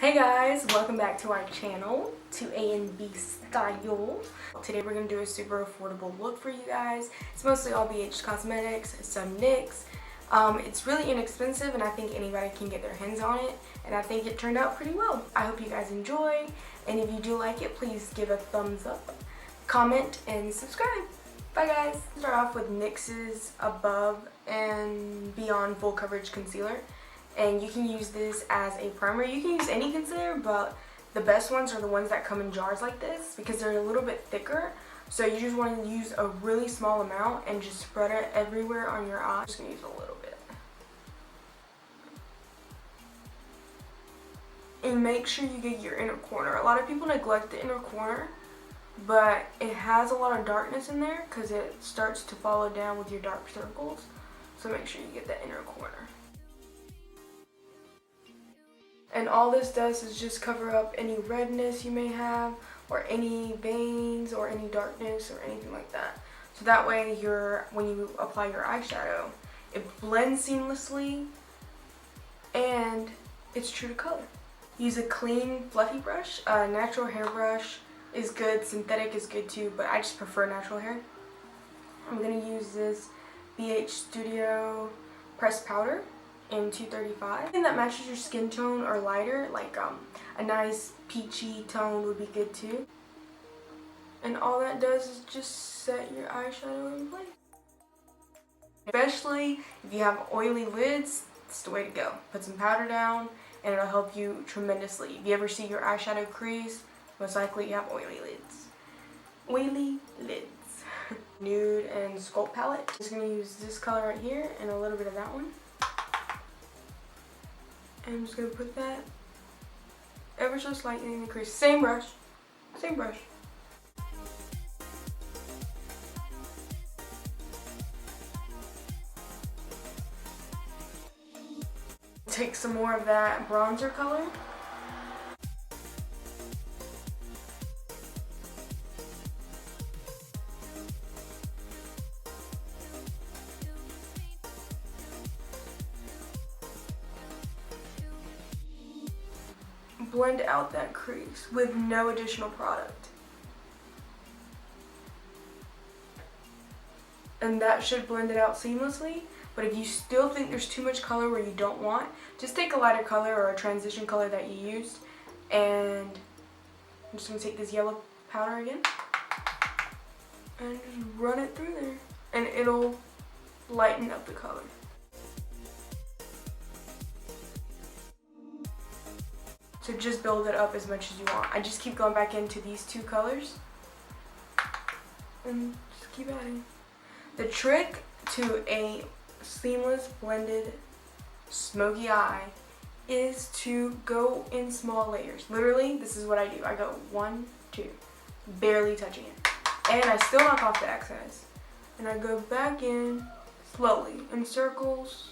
Hey guys, welcome back to our channel, to A&B Style. Today we're going to do a super affordable look for you guys. It's mostly all BHCosmetics, some NYX. It's really inexpensive and I think anybody can get their hands on it, and I think it turned out pretty well. I hope you guys enjoy, and if you do like it, please give a thumbs up, comment, and subscribe. Bye guys. Start off with NYX's Above and Beyond Full Coverage Concealer. And you can use this as a primer. You can use any concealer, but the best ones are the ones that come in jars like this because they're a little bit thicker. So you just want to use a really small amount and just spread it everywhere on your eye. I'm just going to use a little bit. And make sure you get your inner corner. A lot of people neglect the inner corner, but it has a lot of darkness in there because it starts to follow down with your dark circles. So make sure you get that inner corner. And all this does is just cover up any redness you may have, or any veins, or any darkness, or anything like that. So that way, when you apply your eyeshadow, it blends seamlessly, and it's true to color. Use a clean, fluffy brush. A natural hair brush is good. Synthetic is good too, but I just prefer natural hair. I'm gonna use this BH Studio pressed powder in 235. Anything that matches your skin tone or lighter, like a nice peachy tone would be good too. And all that does is just set your eyeshadow in place. Especially if you have oily lids, it's the way to go. Put some powder down and it'll help you tremendously. If you ever see your eyeshadow crease, most likely you have oily lids. Oily lids. Nude and Sculpt palette. I'm just gonna use this color right here and a little bit of that one. And I'm just going to put that ever so slightly in the crease. Same brush. Same brush. Take some more of that bronzer color. Blend out that crease with no additional product. And that should blend it out seamlessly, but if you still think there's too much color where you don't want, just take a lighter color or a transition color that you used, and I'm just going to take this yellow powder again and just run it through there, and it'll lighten up the color. So just build it up as much as you want. I just keep going back into these two colors and just keep adding. The trick to a seamless blended smoky eye is to go in small layers. Literally, this is what I do. I go 1, 2, barely touching it. And I still knock off the excess. And I go back in slowly in circles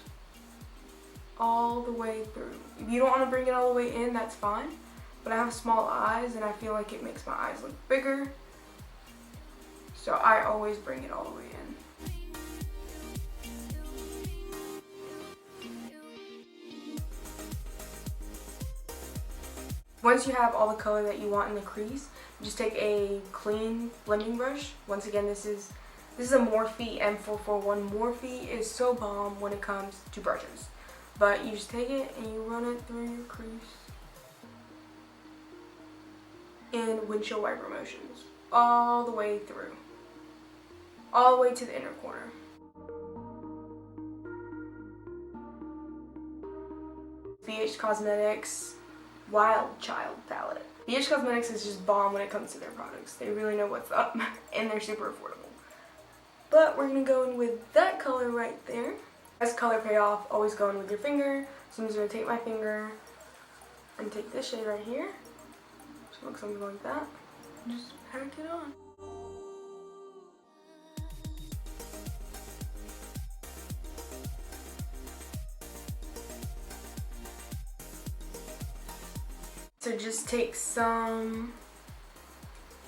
all the way through. If you don't want to bring it all the way in, that's fine. But I have small eyes and I feel like it makes my eyes look bigger. So I always bring it all the way in. Once you have all the color that you want in the crease, just take a clean blending brush. Once again, this is a Morphe M441. Morphe is so bomb when it comes to brushes. But you just take it and you run it through your crease in windshield wiper motions, all the way through, all the way to the inner corner. BHCosmetics Wild Child palette. BHCosmetics is just bomb when it comes to their products. They really know what's up and they're super affordable. But we're gonna go in with that color right there. As color payoff, always go in with your finger. So I'm just going to take my finger and take this shade right here. Just look something like that. And just pack it on. So just take some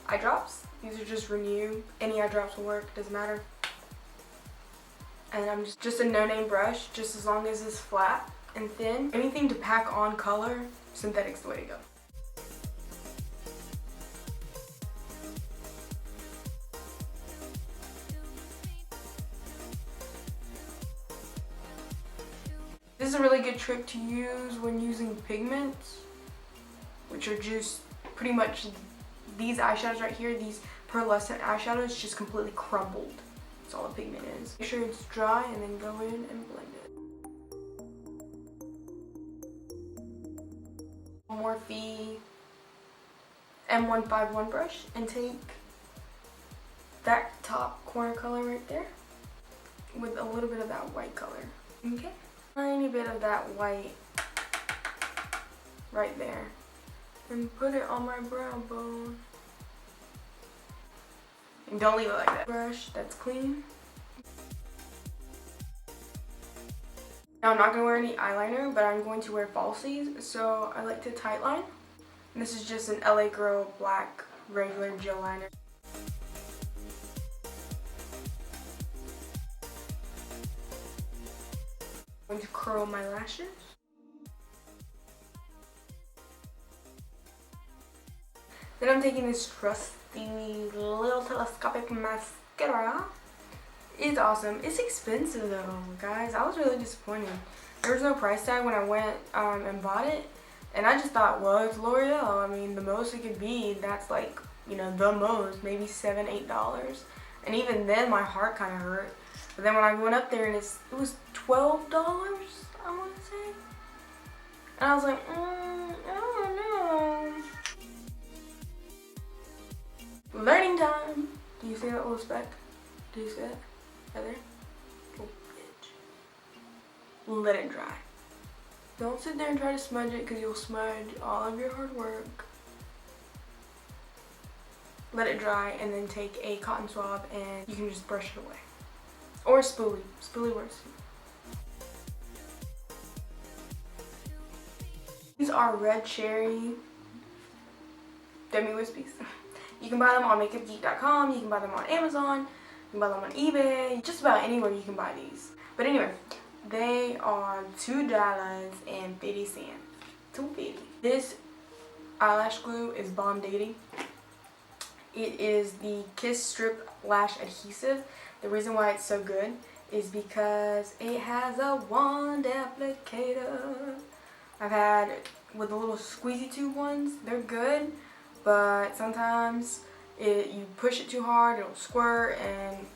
eye drops. These are just Renew. Any eye drops will work, doesn't matter. And I'm just a no-name brush, just as long as it's flat. and thin. Anything to pack on color, synthetic's the way to go. This is a really good trick to use when using pigments, which are just pretty much these eyeshadows right here. These pearlescent eyeshadows just completely crumbled. That's all the pigment is. Make sure it's dry and then go in and blend it. Morphe M151 brush and take that top corner color right there with a little bit of that white color. Okay? Tiny bit of that white right there. And put it on my brow bone. And don't leave it like that. Brush that's clean. Now I'm not going to wear any eyeliner, but I'm going to wear falsies. So I like to tight line. And this is just an LA Girl black regular gel liner. I'm going to curl my lashes. Then I'm taking this trusty little telescopic mascara. It's awesome. It's expensive though, guys. I was really disappointed. There was no price tag when I went and bought it. And I just thought, well, it's L'Oreal. I mean, the most it could be, that's like, you know, the most, maybe $7, $8. And even then, my heart kind of hurt. But then when I went up there and it was $12, I want to say. And I was like, I don't know. Learning time. Do you see that little speck? Do you see it? Right there? Oh, bitch. Let it dry. Don't sit there and try to smudge it because you'll smudge all of your hard work. Let it dry and then take a cotton swab and you can just brush it away. Or a spoolie. Spoolie works. These are red cherry demi wispies. You can buy them on makeupgeek.com, you can buy them on Amazon, you can buy them on eBay, just about anywhere you can buy these. But anyway, they are $2.50. $2.50. This eyelash glue is Bomb Dating. It is the Kiss Strip Lash Adhesive. The reason why it's so good is because it has a wand applicator. I've had with the little squeezy tube ones, they're good, but sometimes you push it too hard, it'll squirt, and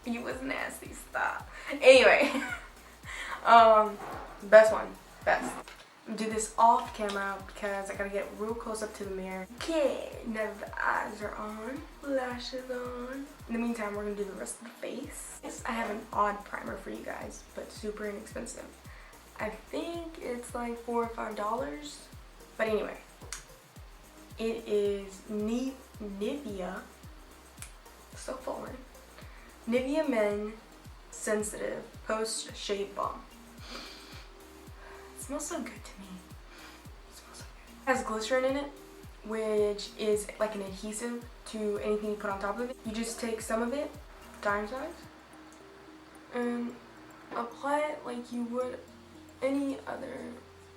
it was nasty. Stop. Anyway, best one, best. Do this off camera because I gotta get real close up to the mirror. Okay, now that the eyes are on, lashes on. In the meantime, we're gonna do the rest of the face. I have an odd primer for you guys, but super inexpensive. I think it's like $4 or $5. But anyway, it is Nivea, so foreign. Nivea Men Sensitive Post Shave Balm. It smells so good to me. It smells so good. It has glycerin in it, which is like an adhesive to anything you put on top of it. You just take some of it, dime size, and apply it like you would any other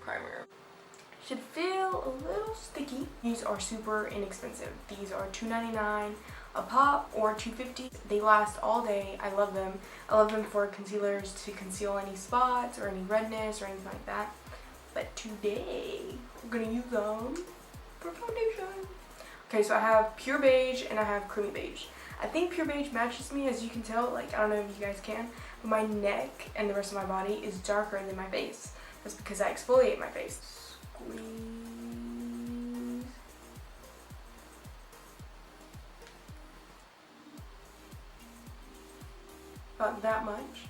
primer. Should feel a little sticky. These are super inexpensive. These are $2.99 a pop or $2.50. They last all day. I love them. I love them for concealers to conceal any spots or any redness or anything like that. But today we're gonna use them for foundation. Okay, so I have pure beige and I have creamy beige. I think pure beige matches me, as you can tell. Like, I don't know if you guys can, but my neck and the rest of my body is darker than my face. That's because I exfoliate my face. Squeeze. About that much.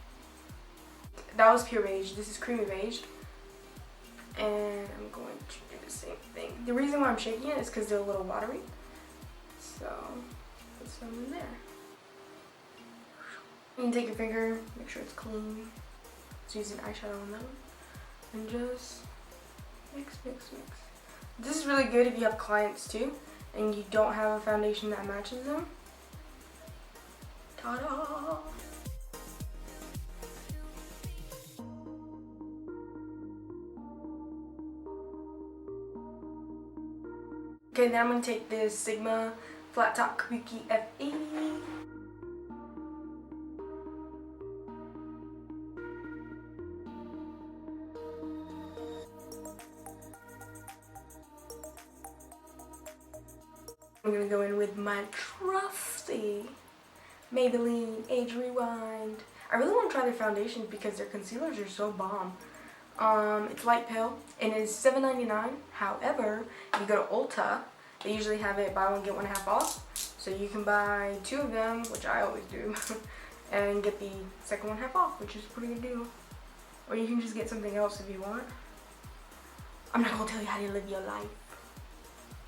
That was pure beige. This is creamy beige. And I'm going to do the same thing. The reason why I'm shaking it is because they're a little watery. So, put some in there. You can take your finger, make sure it's clean. Just use an eyeshadow on that one. And just mix, mix, mix. This is really good if you have clients too, and you don't have a foundation that matches them. Ta-da! Okay, then I'm going to take this Sigma Flat Top Kabuki F80. I'm going to go in with my trusty Maybelline Age Rewind. I really want to try their foundations because their concealers are so bomb. It's light pale and it's $7.99. However, if you go to Ulta, they usually have it buy one get one half off. So you can buy 2 of them, which I always do, and get the second one half off, which is a pretty good deal. Or you can just get something else if you want. I'm not gonna tell you how to live your life.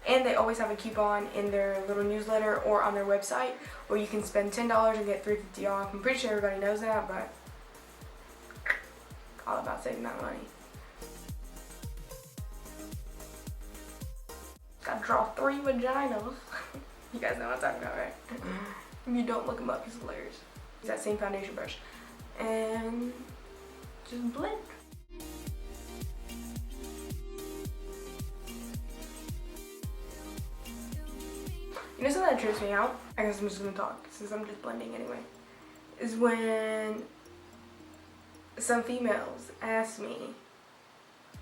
And they always have a coupon in their little newsletter or on their website where you can spend $10 and get $3.50 off. I'm pretty sure everybody knows that, but all about saving that money. Gotta draw 3 vaginas. You guys know what I'm talking about, right? If you don't, look them up, it's hilarious. Use that same foundation brush and just blend. You know something that trips me out? I guess I'm just gonna talk since I'm just blending anyway. Is when some females ask me,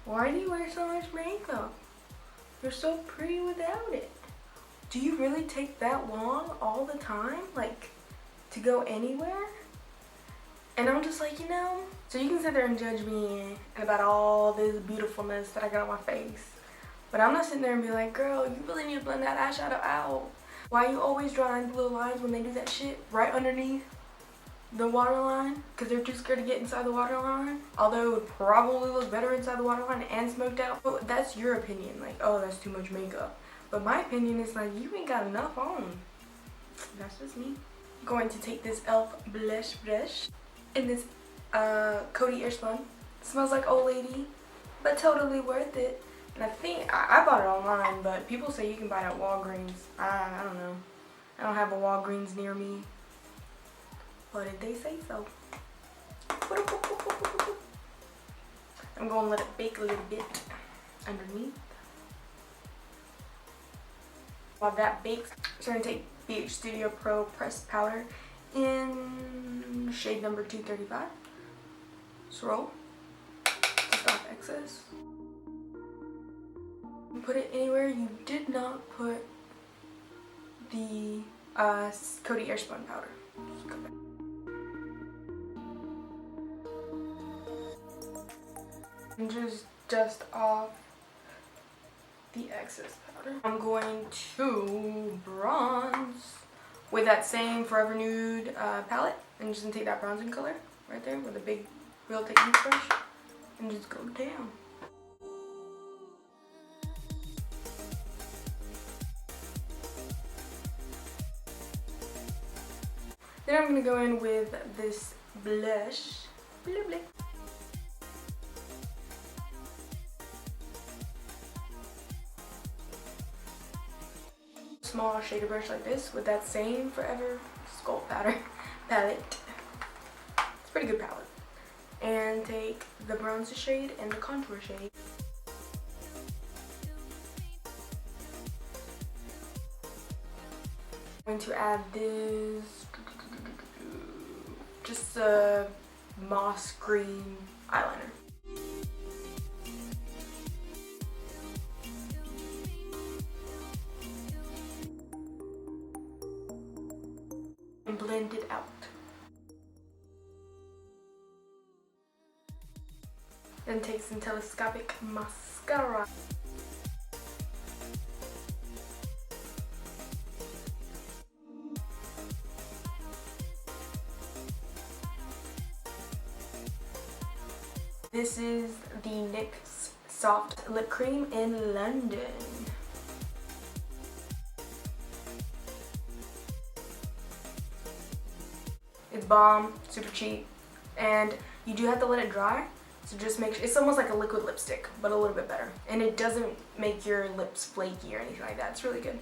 why do you wear so much makeup? You're so pretty without it. Do you really take that long all the time? Like, to go anywhere? And I'm just like, you know, so you can sit there and judge me about all this beautifulness that I got on my face. But I'm not sitting there and be like, girl, you really need to blend that eyeshadow out. Why you always drawing little lines when they do that shit right underneath the waterline? Because they're too scared to get inside the waterline. Although it would probably look better inside the waterline and smoked out. But that's your opinion. Like, oh, that's too much makeup. But my opinion is like, you ain't got enough on. That's just me. I'm going to take this e.l.f. blush brush in this Coty Airspun. It smells like old lady, but totally worth it. And I think, I bought it online, but people say you can buy it at Walgreens. I don't know. I don't have a Walgreens near me. But if they say so. I'm going to let it bake a little bit underneath. While that bakes, I'm going to take BH Studio Pro Pressed Powder in shade number 235. Swirl. Just off excess. Put it anywhere you did not put the Coty Airspun powder. Just go back. And just dust off the excess powder. I'm going to bronze with that same Forever Nude palette. And just gonna take that bronzing color right there with a big Real Techniques brush and just go down. Then I'm going to go in with this blush. Blah, blah. Small shader brush like this with that same Forever Sculpt powder palette. It's a pretty good palette. And take the bronzer shade and the contour shade. I'm going to add this, just a moss green eyeliner. And blend it out. Then take some telescopic mascara. This is the NYX Soft Lip Cream in London. It's bomb, super cheap, and you do have to let it dry. So just make sure, it's almost like a liquid lipstick, but a little bit better. And it doesn't make your lips flaky or anything like that. It's really good.